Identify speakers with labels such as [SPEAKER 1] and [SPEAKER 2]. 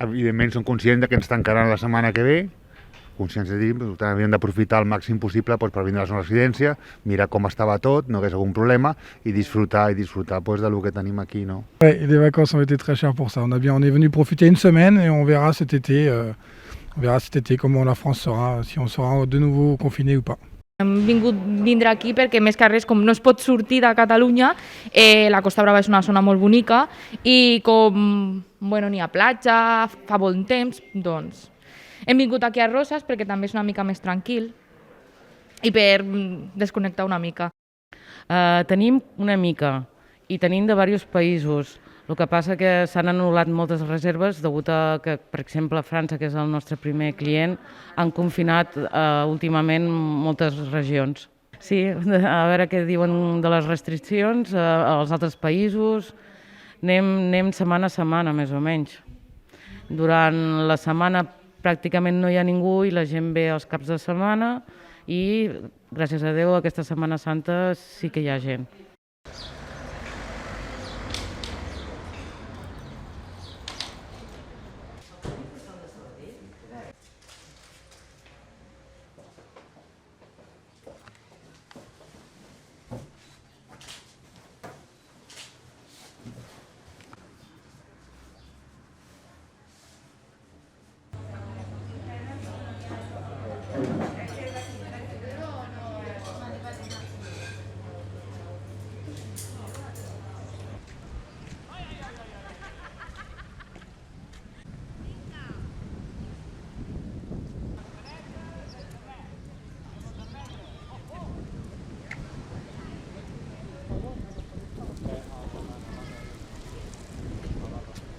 [SPEAKER 1] Evidentment som conscients que ens tancaran la setmana que ve, conscients de dir que havíem d'aprofitar el màxim possible per vindre a la residència, mirar com estava tot, no hagués algun problema, i disfrutar pues, del que tenim aquí. No?
[SPEAKER 2] Ouais, les vacances ont été très chères pour ça. On est venu profiter une semaine et on verra cet été comment la France sera, si on sera de nouveau confiné ou pas.
[SPEAKER 3] Hem vingut vindre aquí perquè més que res, com no es pot sortir de Catalunya, la Costa Brava és una zona molt bonica i com n'hi ha platja, fa bon temps, doncs hem vingut aquí a Roses perquè també és una mica més tranquil i per desconnectar una mica.
[SPEAKER 4] Tenim una mica i tenim de diversos països. El que passa que s'han anul·lat moltes reserves degut a que, per exemple, França, que és el nostre primer client, han confinat últimament moltes regions. Sí, a veure què diuen de les restriccions als altres països. Anem setmana a setmana, més o menys. Durant la setmana pràcticament no hi ha ningú i la gent ve els caps de setmana i, gràcies a Déu, aquesta Setmana Santa sí que hi ha gent.